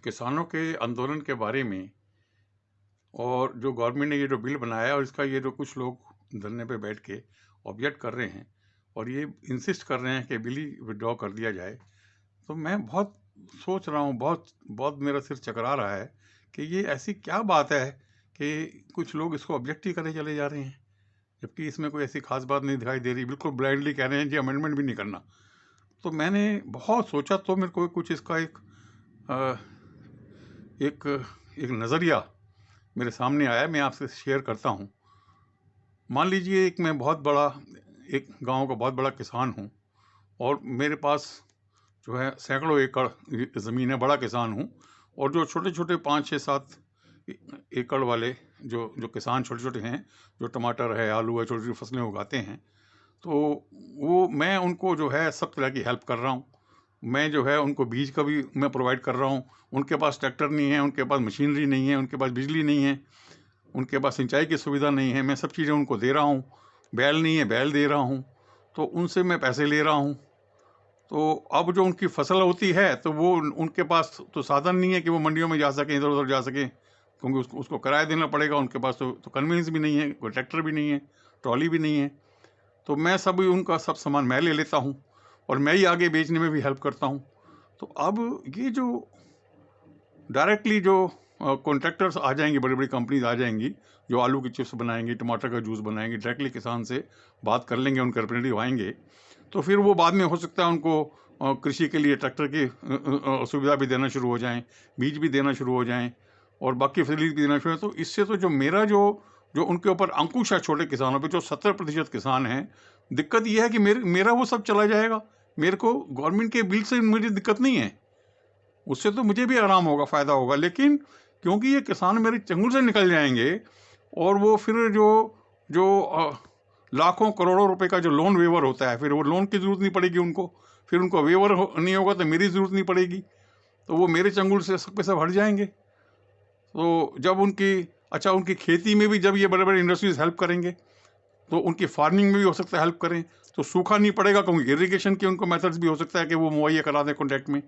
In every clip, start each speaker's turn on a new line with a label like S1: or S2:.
S1: किसानों के आंदोलन के बारे में और जो गवर्नमेंट ने ये जो बिल बनाया है और इसका ये जो कुछ लोग धरने पे बैठ के ऑब्जेक्ट कर रहे हैं और ये इंसिस्ट कर रहे हैं कि बिल ही विड्रॉ कर दिया जाए, तो मैं बहुत सोच रहा हूँ, बहुत बहुत मेरा सिर चकरा रहा है कि ये ऐसी क्या बात है कि कुछ लोग इसको ऑब्जेक्ट ही करे चले जा रहे हैं, जबकि इसमें कोई ऐसी खास बात नहीं दिखाई दे रही। बिल्कुल ब्लाइंडली कह रहे हैं जी अमेंडमेंट भी नहीं करना। तो मैंने बहुत सोचा तो मेरे को कुछ इसका अ, एक एक नज़रिया मेरे सामने आया, मैं आपसे शेयर करता हूँ। मान लीजिए मैं बहुत बड़ा एक गांव का बहुत बड़ा किसान हूँ और मेरे पास जो है सैकड़ों एकड़ ज़मीन है, बड़ा किसान हूँ। और जो छोटे छोटे 5 6 7 एकड़ वाले जो जो किसान छोटे छोटे हैं, जो टमाटर है, आलू है, छोटी छोटी फसलें उगाते हैं, तो वो मैं उनको जो है सब तरह की हेल्प कर रहा हूँ। मैं जो है उनको बीज का भी मैं प्रोवाइड कर रहा हूँ। उनके पास ट्रैक्टर नहीं है, उनके पास मशीनरी नहीं है, उनके पास बिजली नहीं है, उनके पास सिंचाई की सुविधा नहीं है, मैं सब चीज़ें उनको दे रहा हूँ। बैल नहीं है, बैल दे रहा हूँ, तो उनसे मैं पैसे ले रहा हूँ। तो अब जो उनकी फसल होती है तो वो उनके पास तो साधन नहीं है कि वो मंडियों में जा सकें, इधर उधर जा सकें, क्योंकि उसको किराया देना पड़ेगा। उनके पास तो कन्वीनियंस भी नहीं है, कोई ट्रैक्टर भी नहीं है, ट्रॉली भी नहीं है। तो मैं सब उनका सब सामान मैं ले लेता हूँ और मैं ही आगे बेचने में भी हेल्प करता हूँ। तो अब ये जो डायरेक्टली जो कॉन्ट्रैक्टर्स आ जाएंगी, बड़ी बड़ी कंपनीज आ जाएंगी जो आलू की चिप्स बनाएंगी, टमाटर का जूस बनाएंगी, डायरेक्टली किसान से बात कर लेंगे, उनके रिप्रेजेंटेटिव आएंगे। तो फिर वो बाद में हो सकता है उनको कृषि के लिए ट्रैक्टर की सुविधा भी देना शुरू हो जाएं, बीज भी देना शुरू हो जाएं और बाकी फैसिलिटी भी देना शुरू हो। तो इससे तो जो मेरा जो जो उनके ऊपर अंकुश है छोटे किसानों पे, जो 70% किसान हैं, दिक्कत यह है कि मेरा वो सब चला जाएगा। मेरे को गवर्नमेंट के बिल से मुझे दिक्कत नहीं है, उससे तो मुझे भी आराम होगा, फ़ायदा होगा। लेकिन क्योंकि ये किसान मेरे चंगुल से निकल जाएंगे और वो फिर जो जो लाखों करोड़ों रुपए का जो लोन वेवर होता है, फिर वो लोन की ज़रूरत नहीं पड़ेगी उनको। फिर उनको वेवर नहीं होगा तो मेरी ज़रूरत नहीं पड़ेगी। तो वो मेरे चंगुल से सब पे सब हट जाएंगे। तो जब उनकी खेती में भी जब ये बड़े बड़े इंडस्ट्रीज हेल्प करेंगे तो उनकी फार्मिंग में भी हो सकता है हेल्प करें, तो सूखा नहीं पड़ेगा, क्योंकि इरिगेशन के उनको मेथड्स भी हो सकता है कि वो मुहैया करा दें कॉन्ट्रैक्ट में।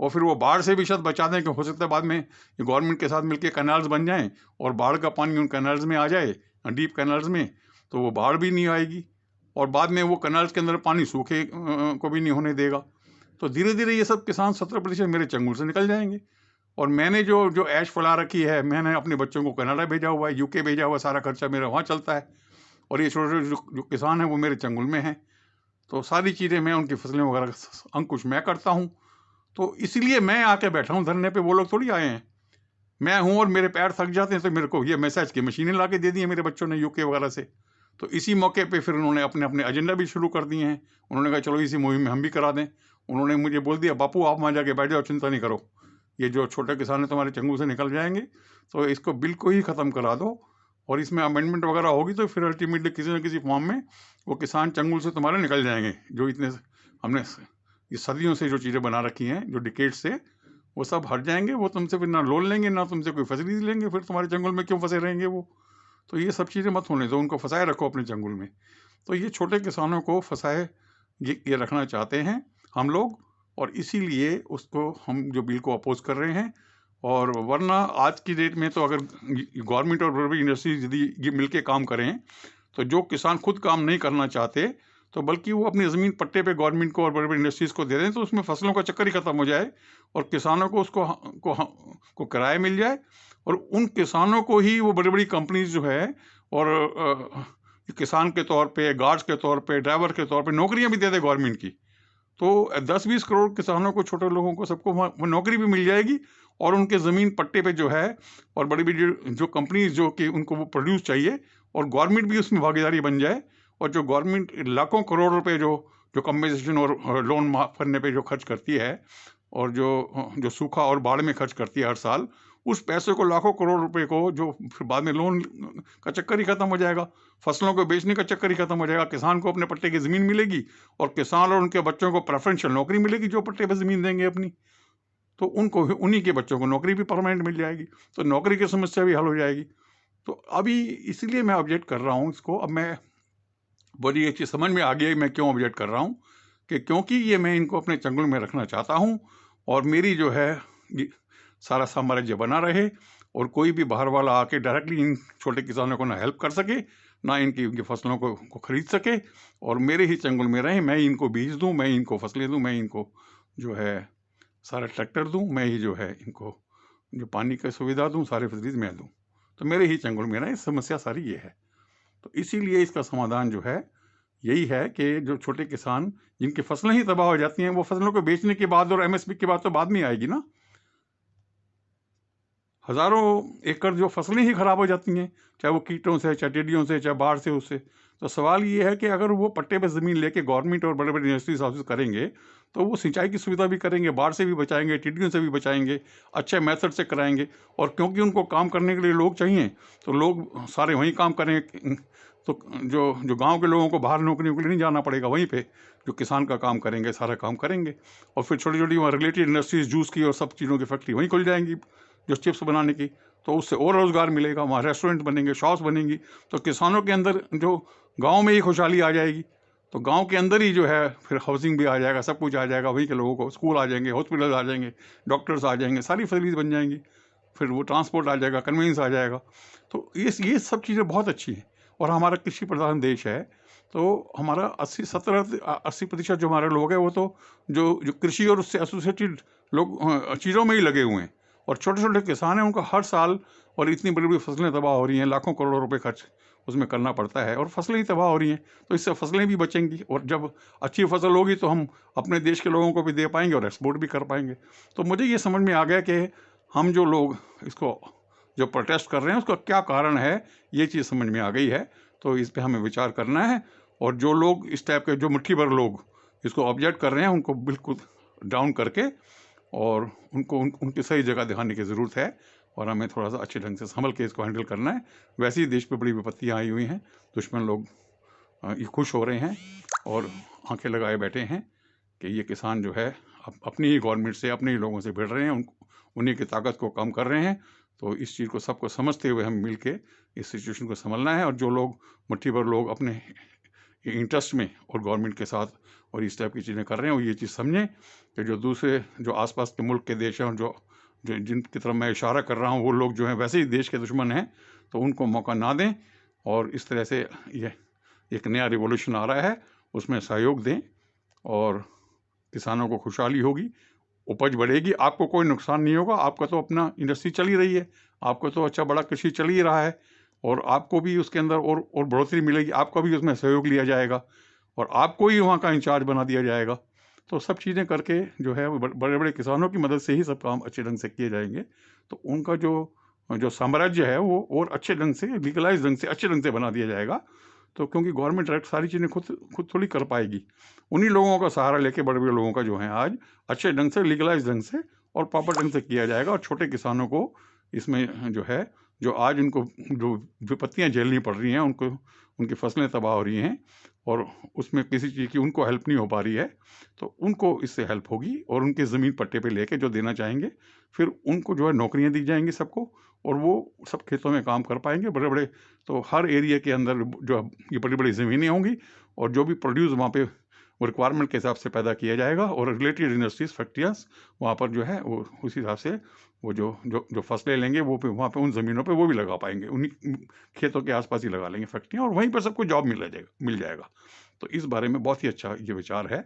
S1: और फिर वो बाढ़ से भी शायद बचा दें, कि हो सकता है बाद में ये गवर्नमेंट के साथ मिलकर कैनाल्स बन जाएं और बाढ़ का पानी उन कैनाल्स में आ जाए, डीप कैनाल्स में, तो वो बाढ़ भी नहीं आएगी और बाद में वो कैनाल्स के अंदर पानी सूखे को भी नहीं होने देगा। तो धीरे धीरे ये सब किसान 70% मेरे चंगुल से निकल जाएंगे। और मैंने जो जो ऐश फैला रखी है, मैंने अपने बच्चों को कनाडा भेजा हुआ है, यूके भेजा हुआ है, सारा खर्चा मेरा वहाँ चलता है। और ये छोटे छोटे जो किसान हैं वो मेरे चंगुल में हैं। तो सारी चीज़ें मैं उनकी फसलें वगैरह अंकुश मैं करता हूँ। तो इसलिए मैं आके बैठा हूँ धरने पे, वो लोग थोड़ी आए हैं। मैं हूँ और मेरे पैर थक जाते हैं तो मेरे को ये मैसेज की मशीनें ला के दे दी हैं मेरे बच्चों ने यूके वगैरह से। तो इसी मौके पे फिर उन्होंने अपने अपने एजेंडा भी शुरू कर दिए हैं। उन्होंने कहा चलो इसी मुहिम में हम भी करा दें। उन्होंने मुझे बोल दिया, बापू आप वहाँ जाके बैठ जाओ, चिंता नहीं करो, ये जो छोटे किसान है तुम्हारे चंगू से निकल जाएंगे, तो इसको बिल को ही ख़त्म करा दो और इसमें अमेंडमेंट वगैरह होगी तो फिर अल्टीमेटली किसी न किसी फॉर्म में वो किसान चंगुल से तुम्हारे निकल जाएंगे। जो इतने हमने ये सदियों से जो चीज़ें बना रखी हैं, जो डिकेड से, वो सब हट जाएंगे। वो तुमसे फिर ना लोन लेंगे, ना तुमसे कोई फैसिलिटी लेंगे, फिर तुम्हारे जंगल में क्यों फंसे रहेंगे वो। तो ये सब चीज़ें मत होने दो, उनको फंसाए रखो अपने जंगल में। तो ये छोटे किसानों को फंसाए ये रखना चाहते हैं हम लोग, और इसीलिए उसको हम जो बिल को अपोज कर रहे हैं। और वरना आज की डेट में तो अगर गवर्नमेंट और बड़ी इंडस्ट्रीज यदि ये मिलके काम करें, तो जो किसान खुद काम नहीं करना चाहते तो बल्कि वो अपनी ज़मीन पट्टे पे गवर्नमेंट को और बड़े बड़े इंडस्ट्रीज़ को दे दें, तो उसमें फसलों का चक्कर ही ख़त्म हो जाए और किसानों को को किराया मिल जाए। और उन किसानों को ही वो बड़ी बड़ी कंपनीज जो है और किसान के तौर पे, गार्ड्स के तौर पे, ड्राइवर के तौर पे नौकरियां भी दे दे गवर्नमेंट की। तो 10-20 करोड़ किसानों को, छोटे लोगों को, सबको वो नौकरी भी मिल जाएगी और उनके ज़मीन पट्टे पे जो है और बड़ी बड़ी जो कंपनीज जो कि उनको वो प्रोड्यूस चाहिए, और गवर्नमेंट भी उसमें भागीदारी बन जाए। और जो गवर्नमेंट लाखों करोड़ रुपए जो जो कंपनसेशन और लोन माफ़ करने पे जो खर्च करती है और जो जो सूखा और बाढ़ में खर्च करती है हर साल, उस पैसे को, लाखों करोड़ रुपए को, जो फिर बाद में लोन का चक्कर ही ख़त्म हो जाएगा, फसलों को बेचने का चक्कर ही ख़त्म हो जाएगा। किसान को अपने पट्टे की ज़मीन मिलेगी और किसान और उनके बच्चों को प्रेफरेंशियल नौकरी मिलेगी जो पट्टे पर ज़मीन देंगे अपनी। तो उनको, उन्हीं के बच्चों को नौकरी भी परमानेंट मिल जाएगी, तो नौकरी की समस्या भी हल हो जाएगी। तो अभी इसलिए मैं ऑब्जेक्ट कर रहा हूँ इसको। अब मैं बड़ी ये चीज़ समझ में आ गई मैं क्यों ऑब्जेक्ट कर रहा हूँ, कि क्योंकि ये मैं इनको अपने चंगुल में रखना चाहता हूँ और मेरी जो है ये सारा साम्राज्य बना रहे और कोई भी बाहर वाला आके डायरेक्टली इन छोटे किसानों को ना हेल्प कर सके, ना इनकी फसलों को खरीद सके, और मेरे ही चंगुल में रहें। मैं इनको बीज दूं, मैं इनको फसलें दूं, मैं इनको जो है सारा ट्रैक्टर दूं, मैं ही जो है इनको जो पानी की सुविधा दूं, सारे फैसिलिटीज मैं दूं, तो मेरे ही चंगुल में रहें। समस्या सारी ये है। तो इसीलिए इसका समाधान जो है यही है कि जो छोटे किसान जिनकी फसलें ही तबाह हो जाती हैं, वो फसलों को बेचने के बाद और एमएसपी के बाद तो बाद में आएगी ना। हजारों एकड़ जो फसलें ही खराब हो जाती हैं, चाहे वो कीटों से, चाहे टिड्डियों से, चाहे बाढ़ से, उससे। तो सवाल ये है कि अगर वो पट्टे पे ज़मीन लेके गवर्नमेंट और बड़े बड़े इंडस्ट्रीज हाउसेस करेंगे, तो वो सिंचाई की सुविधा भी करेंगे, बाढ़ से भी बचाएंगे, टिड्डियों से भी बचाएंगे, अच्छे मेथड से कराएंगे। और क्योंकि उनको काम करने के लिए लोग चाहिए, तो लोग सारे वहीं काम करें। तो जो जो गाँव के लोगों को बाहर नौकरियों के लिए नहीं जाना पड़ेगा, वहीं पर जो किसान का काम करेंगे, सारा काम करेंगे। और फिर छोटी छोटी वहाँ रिलेटेड इंडस्ट्रीज, जूस की और सब चीज़ों की फैक्ट्री वहीं खुल जाएंगी, जो चिप्स बनाने की। तो उससे और रोज़गार मिलेगा, वहाँ रेस्टोरेंट बनेंगे, शॉप्स बनेंगी। तो किसानों के अंदर जो गांव में ही खुशहाली आ जाएगी। तो गांव के अंदर ही जो है फिर हाउसिंग भी आ जाएगा, सब कुछ आ जाएगा, वहीं के लोगों को स्कूल आ जाएंगे, हॉस्पिटल आ जाएंगे, डॉक्टर्स आ जाएंगे, सारी फैसिलिटीज बन जाएंगी। फिर वो ट्रांसपोर्ट आ जाएगा, कन्वीनियंस आ जाएगा। तो ये सब चीज़ें बहुत अच्छी हैं। और हमारा कृषि प्रधान देश है, तो हमारा 80% जो हमारे लोग हैं, वो तो जो जो कृषि और उससे एसोसिएटेड लोग चीज़ों में ही लगे हुए हैं। और छोटे छोटे किसान हैं, उनका हर साल और इतनी बड़ी बड़ी फसलें तबाह हो रही हैं, लाखों करोड़ों रुपए खर्च उसमें करना पड़ता है, और फसलें ही तबाह हो रही हैं। तो इससे फसलें भी बचेंगी, और जब अच्छी फसल होगी तो हम अपने देश के लोगों को भी दे पाएंगे और एक्सपोर्ट भी कर पाएंगे। तो मुझे ये समझ में आ गया कि हम जो लोग इसको जो प्रोटेस्ट कर रहे हैं, उसका क्या कारण है, ये चीज़ समझ में आ गई है। तो इस पर हमें विचार करना है। और जो लोग इस टाइप के, जो मुट्ठी भर लोग इसको ऑब्जेक्ट कर रहे हैं, उनको बिल्कुल डाउन करके और उनकी सही जगह दिखाने की ज़रूरत है। और हमें थोड़ा सा अच्छे ढंग से संभल के इसको हैंडल करना है। वैसे ही देश पे बड़ी विपत्तियाँ आई हुई हैं, दुश्मन लोग ये खुश हो रहे हैं और आंखें लगाए बैठे हैं कि ये किसान जो है अपनी ही गवर्नमेंट से, अपने ही लोगों से भिड़ रहे हैं, उन्हीं की ताकत को कम कर रहे हैं। तो इस चीज़ को सबको समझते हुए हम मिल के इस सिचुएशन को संभलना है। और जो लोग मुट्ठी भर लोग अपने इंटरेस्ट में और गवर्नमेंट के साथ और इस टाइप की चीज़ें कर रहे हैं, वो ये चीज़ समझें कि जो दूसरे जो आसपास के मुल्क के देश हैं, और जो जो जिनकी तरफ मैं इशारा कर रहा हूँ, वो लोग जो हैं वैसे ही देश के दुश्मन हैं, तो उनको मौका ना दें। और इस तरह से ये एक नया रिवॉल्यूशन आ रहा है, उसमें सहयोग दें, और किसानों को खुशहाली होगी, उपज बढ़ेगी, आपको कोई नुकसान नहीं होगा। आपका तो अपना इंडस्ट्री चल ही रही है, आपको तो अच्छा बड़ा कृषि चल ही रहा है, और आपको भी उसके अंदर और बढ़ोतरी मिलेगी, आपका भी उसमें सहयोग लिया जाएगा, और आपको ही वहाँ का इंचार्ज बना दिया जाएगा। तो सब चीज़ें करके जो है वो बड़े बड़े किसानों की मदद से ही सब काम अच्छे ढंग से किए जाएंगे। तो उनका जो साम्राज्य है वो और अच्छे ढंग से, लीगलाइज ढंग से, अच्छे ढंग से बना दिया जाएगा। तो क्योंकि गवर्नमेंट डायरेक्ट सारी चीज़ें खुद थोड़ी कर पाएगी, उन्हीं लोगों का सहारा लेके बड़े बड़े लोगों का जो है आज अच्छे ढंग से, लीगलाइज ढंग से और प्रॉपर ढंग से किया जाएगा। और छोटे किसानों को इसमें जो है, जो आज उनको जो विपत्तियां झेलनी पड़ रही हैं, उनको उनकी फसलें तबाह हो रही हैं और उसमें किसी चीज़ की उनको हेल्प नहीं हो पा रही है, तो उनको इससे हेल्प होगी। और उनकी ज़मीन पट्टे पे लेके जो देना चाहेंगे, फिर उनको जो है नौकरियां दी जाएंगी सबको, और वो सब खेतों में काम कर पाएंगे बड़े बड़े। तो हर एरिया के अंदर जो ये बड़ी बड़ी ज़मीनें होंगी, और जो भी प्रोड्यूस वहाँ पे वो रिक्वायरमेंट के हिसाब से पैदा किया जाएगा, और रिलेटेड इंडस्ट्रीज, फैक्ट्रियाँ वहाँ पर जो है वो उसी हिसाब से वो जो फसलें लेंगे, वो पे वहाँ पे उन ज़मीनों पे वो भी लगा पाएंगे, उन्हीं खेतों के आसपास ही लगा लेंगे फैक्ट्रियाँ, और वहीं पर सबको जॉब मिल जाएगा। तो इस बारे में बहुत ही अच्छा ये विचार है।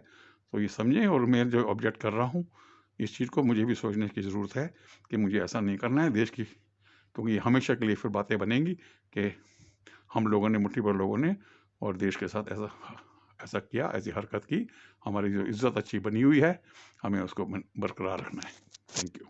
S1: तो ये समझें, और मैं जो ऑब्जेक्ट कर रहा हूँ इस चीज़ को, मुझे भी सोचने की ज़रूरत है कि मुझे ऐसा नहीं करना है देश की, क्योंकि हमेशा के लिए फिर बातें बनेंगी कि हम लोगों ने, मुट्ठी भर लोगों ने और देश के साथ ऐसा किया, ऐसी हरकत की। हमारी जो इज़्ज़त अच्छी बनी हुई है, हमें उसको बरकरार रखना है। Thank you.